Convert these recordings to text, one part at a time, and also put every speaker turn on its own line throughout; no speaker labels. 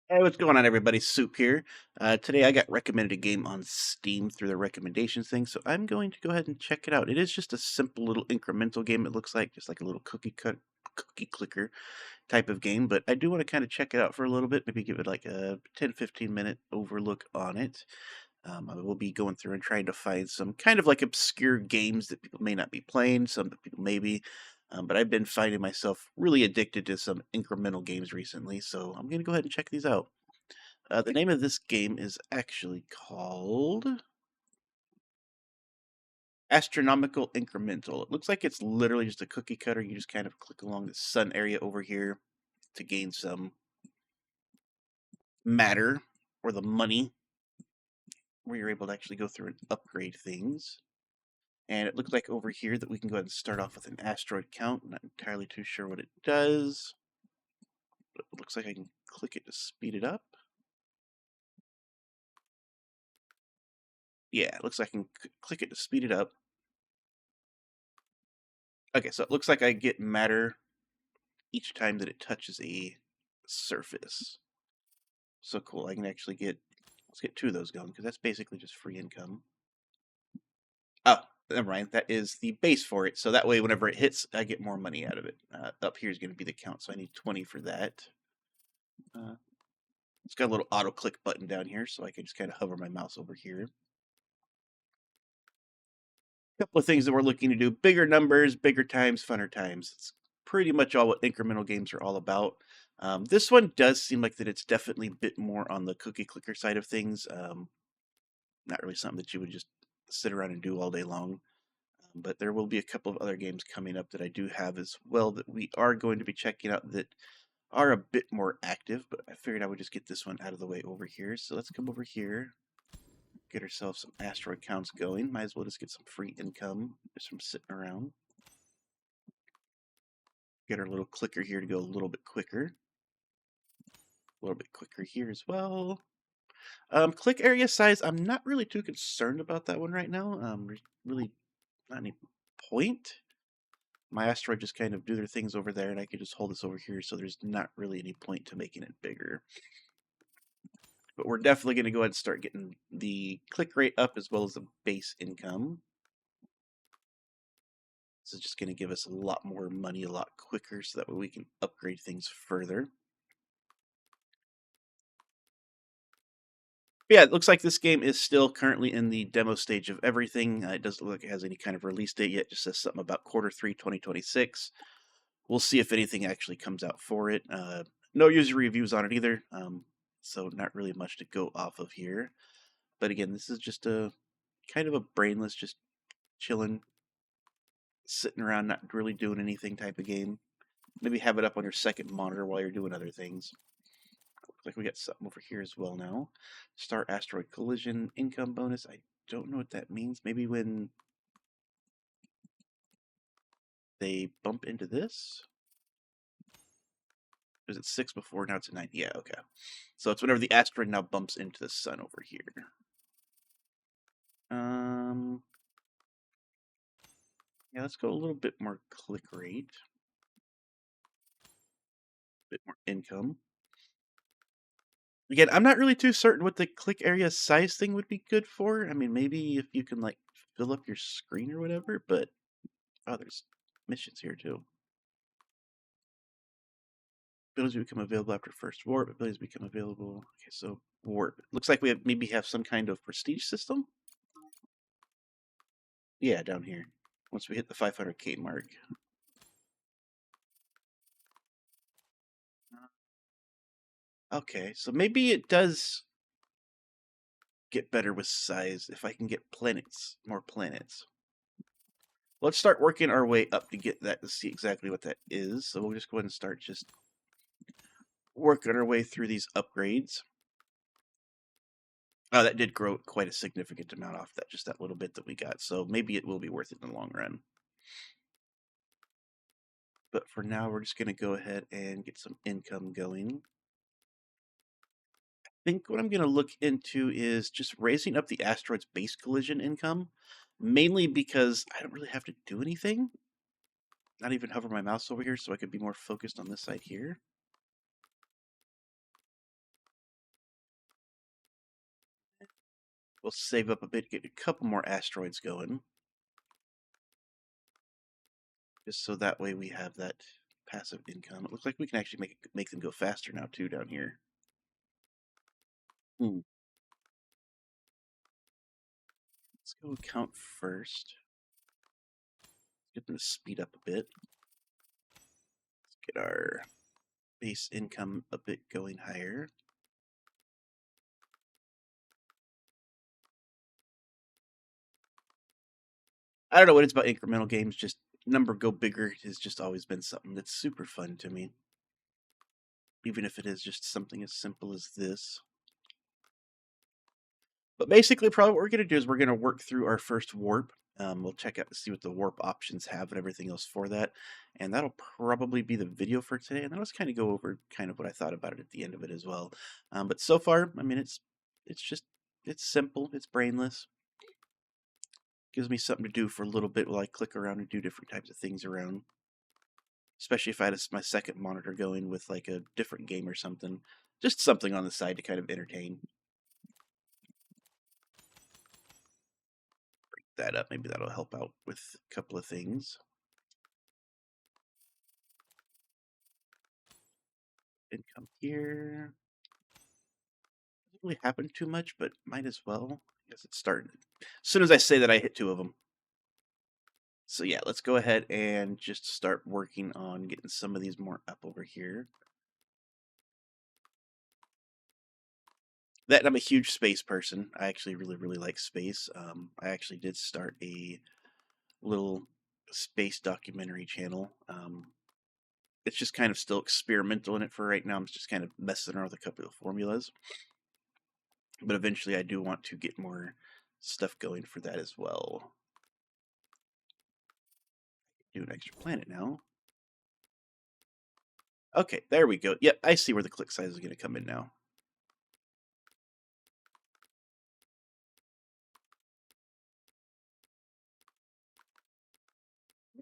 Hey, what's going on, everybody? Soup here. Today I got recommended a game on Steam through the recommendations thing, so I'm going to go ahead and check it out. It is just a simple little incremental game, it looks like, just like a little cookie clicker type of game, but I do want to kind of check it out for a little bit, maybe give it like a 10-15 minute overlook on it. I will be going through and trying to find some kind of like obscure games that people may not be playing, some that people may be. But I've been finding myself really addicted to some incremental games recently, so I'm going to go ahead and check these out. The name of this game is actually called Astronomical Incremental. It looks like it's literally just a cookie cutter. You just kind of click along the sun area over here to gain some matter or the money, where you're able to actually go through and upgrade things. And it looks like over here that we can go ahead and start off with an asteroid count. I'm not entirely too sure what it does, but it looks like I can click it to speed it up. Yeah, it looks like I can click it to speed it up. Okay, so it looks like I get matter each time that it touches a surface. So cool. I can actually let's get two of those going, because that's basically just free income. Oh, never mind. That is the base for it. So that way, whenever it hits, I get more money out of it. Up here is going to be the count, so I need 20 for that. It's got a little auto click button down here, so I can just kind of hover my mouse over here. A couple of things that we're looking to do: bigger numbers, bigger times, funner times. It's pretty much all what incremental games are all about. This one does seem like that it's definitely a bit more on the cookie clicker side of things. Not really something that you would just sit around and do all day long. But there will be a couple of other games coming up that I do have as well that we are going to be checking out that are a bit more active. But I figured I would just get this one out of the way over here. So let's come over here, get ourselves some asteroid counts going. Might as well just get some free income just from sitting around. Get our little clicker here to go a little bit quicker. A little bit quicker here as well. Click area size, I'm not really too concerned about that one right now. Really not any point. My asteroid just kind of do their things over there, and I can just hold this over here, so there's not really any point to making it bigger. But we're definitely going to go ahead and start getting the click rate up as well as the base income. This is just going to give us a lot more money a lot quicker, so that way we can upgrade things further. But yeah, it looks like this game is still currently in the demo stage of everything. It doesn't look like it has any kind of release date yet. It just says something about Q3 2026. We'll see if anything actually comes out for it. No user reviews on it either, so not really much to go off of here. But again, this is just a kind of a brainless, just chilling, sitting around, not really doing anything type of game. Maybe have it up on your second monitor while you're doing other things. Looks like we got something over here as well now. Star asteroid collision income bonus. I don't know what that means. Maybe when they bump into this? Was it 6 before? Now it's a 9. Yeah, okay. So it's whenever the asteroid now bumps into the sun over here. Yeah, let's go a little bit more click rate. A bit more income. Again, I'm not really too certain what the click area size thing would be good for. I mean, maybe if you can like fill up your screen or whatever, but oh, there's missions here too. Abilities become available after first warp. Abilities become available. Okay, so warp. Looks like we maybe have some kind of prestige system. Yeah, down here. Once we hit the 500K mark. Okay, so maybe it does get better with size if I can get more planets. Let's start working our way up to get that to see exactly what that is. So we'll just go ahead and start just working our way through these upgrades. Oh, that did grow quite a significant amount off that, just that little bit that we got. So maybe it will be worth it in the long run. But for now, we're just going to go ahead and get some income going. I think what I'm going to look into is just raising up the asteroid's base collision income, mainly because I don't really have to do anything. Not even hover my mouse over here, so I could be more focused on this side here. We'll save up a bit, get a couple more asteroids going. Just so that way we have that passive income. It looks like we can actually make them go faster now too down here. Hmm. Let's go count first. Get them to speed up a bit. Let's get our base income a bit going higher. I don't know what it's about incremental games, just number go bigger has just always been something that's super fun to me. Even if it is just something as simple as this. But basically, probably what we're going to do is we're going to work through our first warp. We'll check out to see what the warp options have and everything else for that. And that'll probably be the video for today. And then let's kind of go over kind of what I thought about it at the end of it as well. But so far, I mean, it's simple, it's brainless. Gives me something to do for a little bit while I click around and do different types of things around. Especially if I had my second monitor going with like a different game or something. Just something on the side to kind of entertain. That up. Maybe that'll help out with a couple of things. Income here. Doesn't really happen too much, but might as well. I guess it started. As soon as I say that, I hit 2 of them. So yeah, let's go ahead and just start working on getting some of these more up over here. That I'm a huge space person. I actually really like space. I actually did start a little space documentary channel. It's just kind of still experimental in it for right now. I'm just kind of messing around with a couple of formulas. But eventually I do want to get more stuff going for that as well. Do an extra planet now. Okay, there we go. Yep, I see where the click size is going to come in now.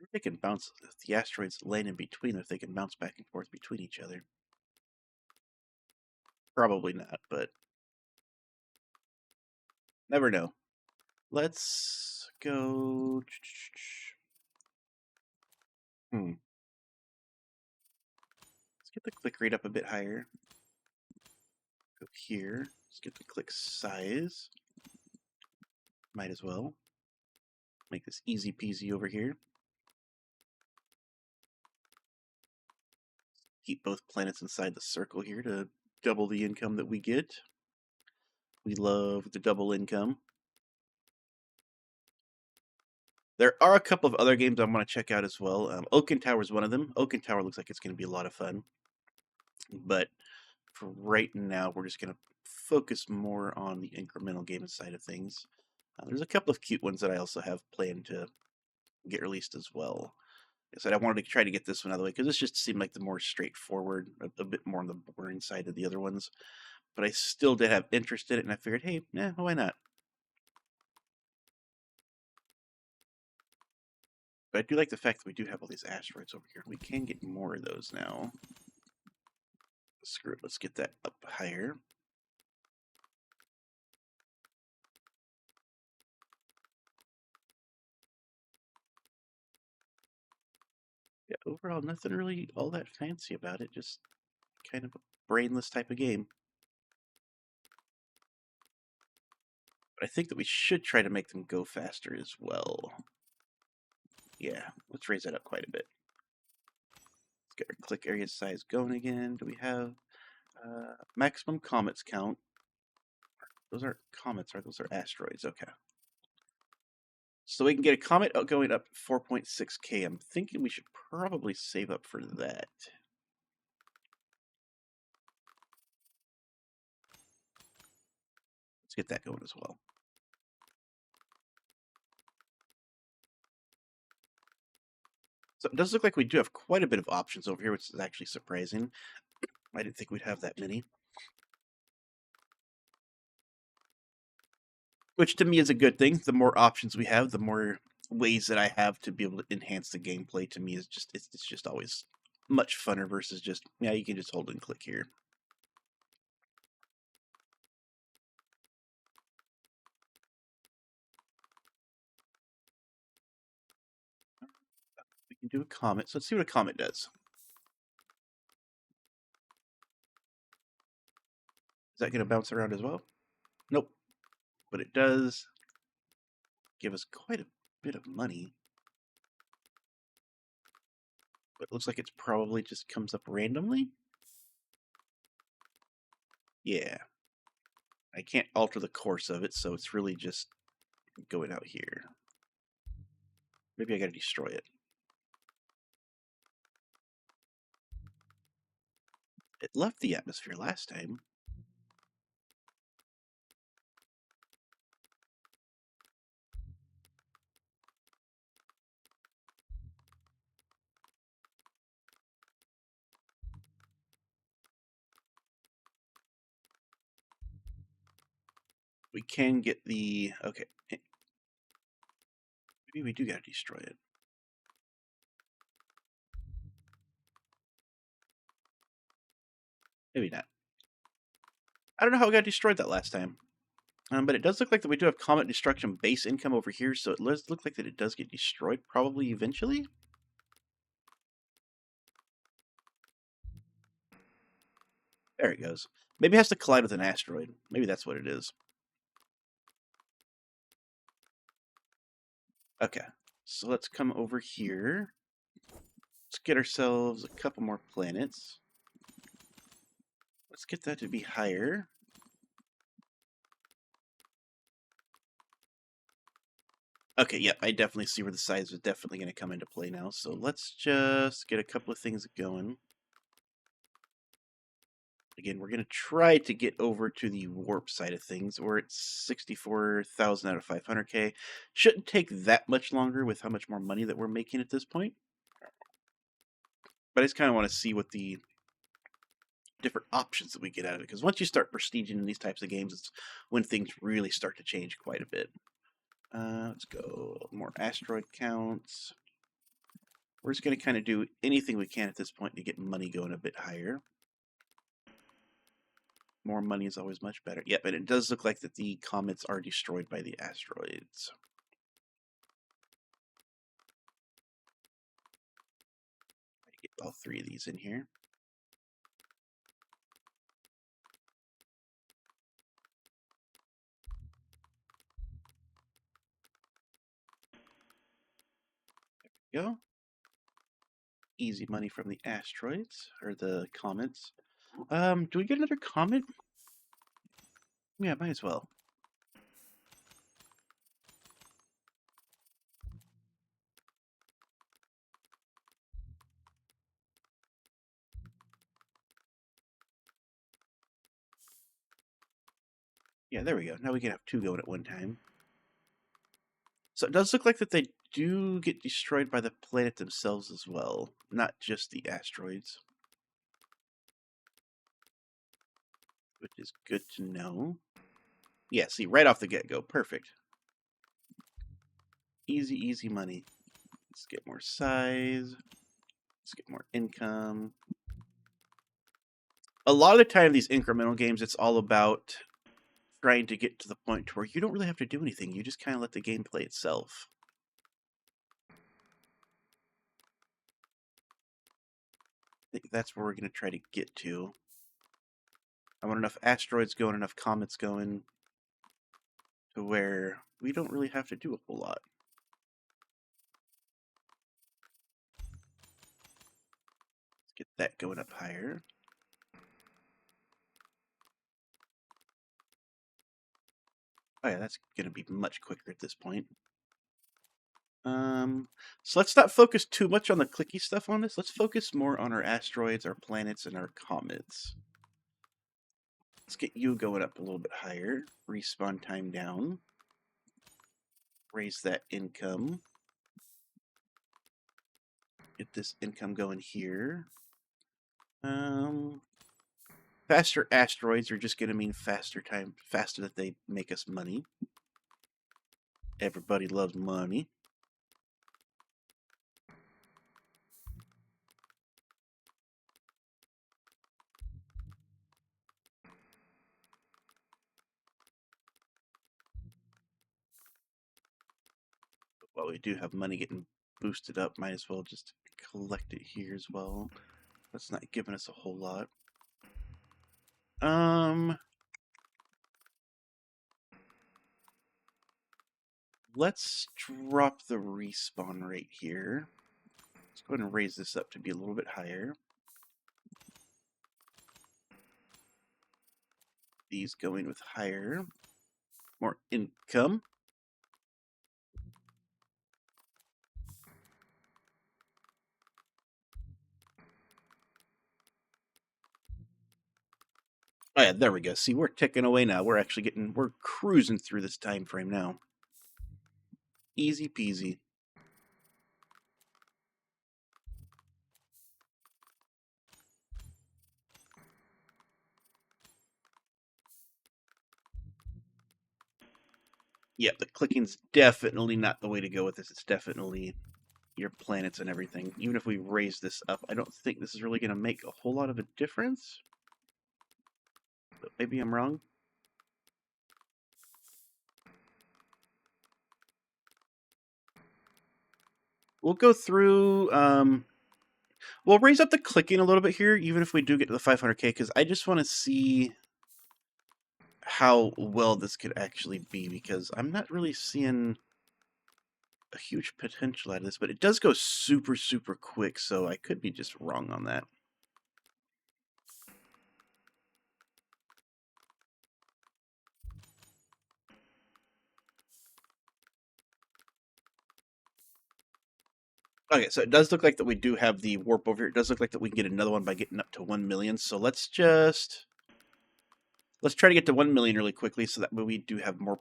If they can bounce, if the asteroids land in between, if they can bounce back and forth between each other. Probably not, but never know. Let's go. Let's get the click rate up a bit higher. Go here. Let's get the click size. Might as well. Make this easy peasy over here. Keep both planets inside the circle here to double the income that we get. We love the double income. There are a couple of other games I want to check out as well. Oaken Tower is one of them. Oaken Tower looks like it's going to be a lot of fun. But for right now, we're just going to focus more on the incremental gaming side of things. There's a couple of cute ones that I also have planned to get released as well. I said I wanted to try to get this one out of the way because this just seemed like the more straightforward, a bit more on the boring side of the other ones. But I still did have interest in it, and I figured, hey, why not? But I do like the fact that we do have all these asteroids over here. We can get more of those now. Screw it, let's get that up higher. Yeah, overall, nothing really all that fancy about it. Just kind of a brainless type of game. But I think that we should try to make them go faster as well. Yeah, let's raise that up quite a bit. Let's get our click area size going again. Do we have maximum comets count? Those aren't comets, right? Those are asteroids. Okay. So we can get a comet going up 4.6K. I'm thinking we should probably save up for that. Let's get that going as well. So it does look like we do have quite a bit of options over here, which is actually surprising. I didn't think we'd have that many. Which to me is a good thing. The more options we have, the more ways that I have to be able to enhance the gameplay. To me, is just it's just always much funner versus just you can just hold and click here. You do a comet. So let's see what a comet does. Is that going to bounce around as well? Nope. But it does give us quite a bit of money. But it looks like it's probably just comes up randomly. Yeah. I can't alter the course of it, so it's really just going out here. Maybe I gotta destroy it. It left the atmosphere last time. We can get the... Okay. Maybe we do gotta destroy it. Maybe not. I don't know how we got destroyed that last time. But it does look like that we do have Comet Destruction base income over here, so it does look like that it does get destroyed probably eventually. There it goes. Maybe it has to collide with an asteroid. Maybe that's what it is. Okay, so let's come over here. Let's get ourselves a couple more planets. Let's get that to be higher. Okay, yeah, I definitely see where the size is definitely going to come into play now. So let's just get a couple of things going. Again, we're going to try to get over to the warp side of things. We're at 64,000 out of 500K. Shouldn't take that much longer with how much more money that we're making at this point. But I just kind of want to see what the different options that we get out of it. Because once you start prestiging in these types of games, it's when things really start to change quite a bit. Let's go more asteroid counts. We're just going to kind of do anything we can at this point to get money going a bit higher. More money is always much better. Yep, and it does look like that the comets are destroyed by the asteroids. Get all three of these in here. There we go. Easy money from the asteroids, or the comets. Do we get another comet? Yeah, might as well. Yeah, there we go. Now we can have two going at one time. So it does look like that they do get destroyed by the planet themselves as well, not just the asteroids. Which is good to know. Yeah, see, right off the get-go. Perfect. Easy, easy money. Let's get more size. Let's get more income. A lot of the time, these incremental games, it's all about trying to get to the point where you don't really have to do anything. You just kind of let the game play itself. I think that's where we're going to try to get to. I want enough asteroids going, enough comets going, to where we don't really have to do a whole lot. Let's get that going up higher. Oh yeah, that's going to be much quicker at this point. So let's not focus too much on the clicky stuff on this. Let's focus more on our asteroids, our planets, and our comets. Let's get you going up a little bit higher. Respawn time down. Raise that income. Get this income going here. Faster asteroids are just going to mean faster that they make us money. Everybody loves money. Well, we do have money getting boosted up. Might as well just collect it here as well. That's not giving us a whole lot. Let's drop the respawn rate here. Let's go ahead and raise this up to be a little bit higher. These going with higher, more income. Oh yeah, there we go. See, we're ticking away now. We're actually we're cruising through this time frame now. Easy peasy. Yeah, the clicking's definitely not the way to go with this. It's definitely your planets and everything. Even if we raise this up, I don't think this is really going to make a whole lot of a difference. But maybe I'm wrong. We'll go through. We'll raise up the clicking a little bit here, even if we do get to the 500K, because I just want to see how well this could actually be, because I'm not really seeing a huge potential out of this, but it does go super, super quick, so I could be just wrong on that. Okay, so it does look like that we do have the warp over here. It does look like that we can get another one by getting up to 1 million. So let's try to get to 1 million really quickly, so that way we do have more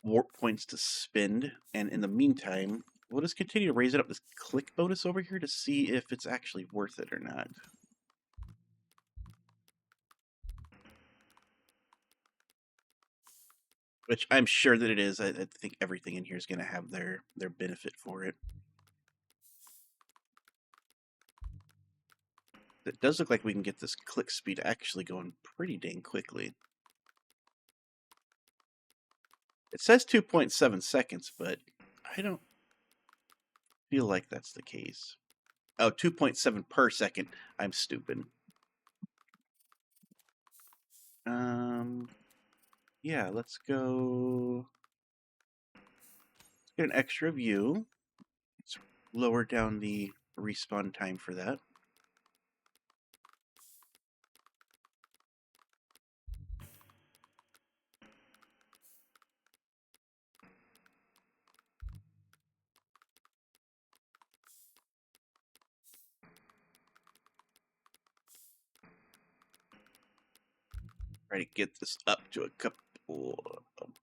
warp points to spend. And in the meantime, we'll just continue to raise it up this click bonus over here to see if it's actually worth it or not. Which I'm sure that it is. I think everything in here is going to have their benefit for it. It does look like we can get this click speed actually going pretty dang quickly. It says 2.7 seconds, but I don't feel like that's the case. Oh, 2.7 per second. I'm stupid. Yeah, let's go. Let's get an extra view. Let's lower down the respawn time for that. Try to get this up to a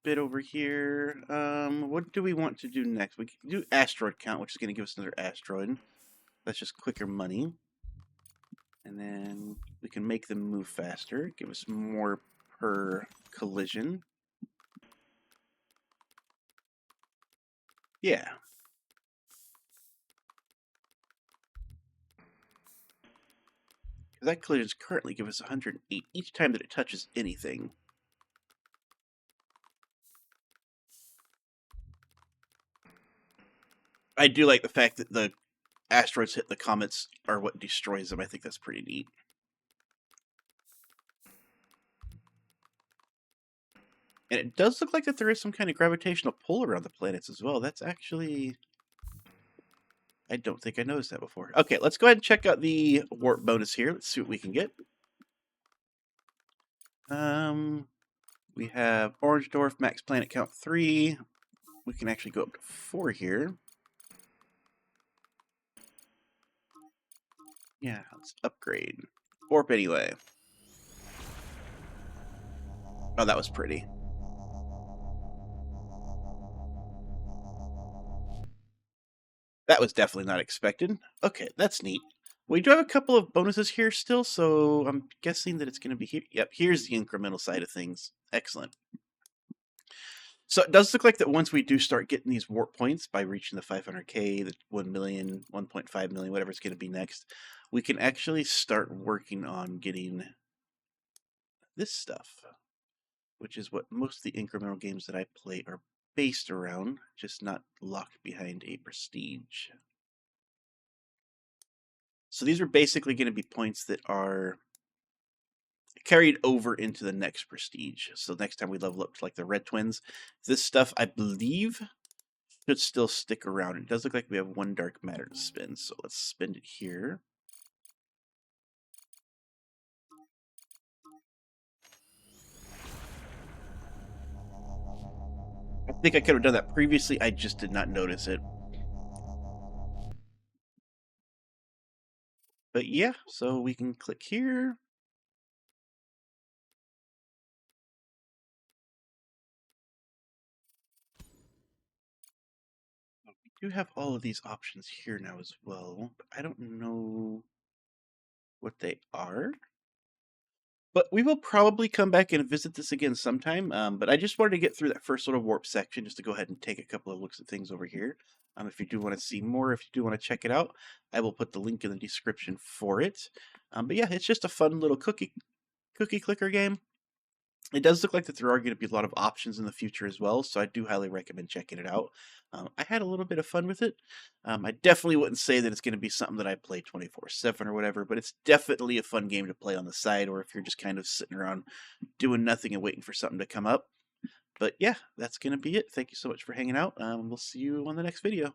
bit over here. What do we want to do next? We can do asteroid count, which is going to give us another asteroid. That's just quicker money. And then we can make them move faster, give us more per collision. Yeah. That collisions currently give us 108 each time that it touches anything. I do like the fact that the asteroids hit the comets are what destroys them. I think that's pretty neat. And it does look like that there is some kind of gravitational pull around the planets as well. That's actually... I don't think I noticed that before. Okay, let's go ahead and check out the warp bonus here. Let's see what we can get. We have Orange Dwarf, max planet count 3. We can actually go up to 4 here. Yeah, let's upgrade. Warp anyway. Oh, that was pretty. That was definitely not expected. Okay, that's neat. We do have a couple of bonuses here still, so I'm guessing that it's going to be here. Yep, here's the incremental side of things. Excellent. So it does look like that once we do start getting these warp points by reaching the 500K, the 1 million, 1.5 million, whatever it's going to be next, we can actually start working on getting this stuff, which is what most of the incremental games that I play are based around, just not locked behind a prestige. So these are basically going to be points that are carried over into the next prestige. So next time we level up to like the red twins, this stuff I believe should still stick around. It does look like we have one dark matter to spend, so let's spend it here. I think I could have done that previously, I just did not notice it. But yeah, so we can click here. We do have all of these options here now as well, but I don't know what they are. But we will probably come back and visit this again sometime. But I just wanted to get through that first sort of warp section just to go ahead and take a couple of looks at things over here. If you do want to see more, if you do want to check it out, I will put the link in the description for it. But yeah, it's just a fun little cookie clicker game. It does look like that there are going to be a lot of options in the future as well, so I do highly recommend checking it out. I had a little bit of fun with it. I definitely wouldn't say that it's going to be something that I play 24/7 or whatever, but it's definitely a fun game to play on the side, or if you're just kind of sitting around doing nothing and waiting for something to come up. But yeah, that's going to be it. Thank you so much for hanging out. We'll see you on the next video.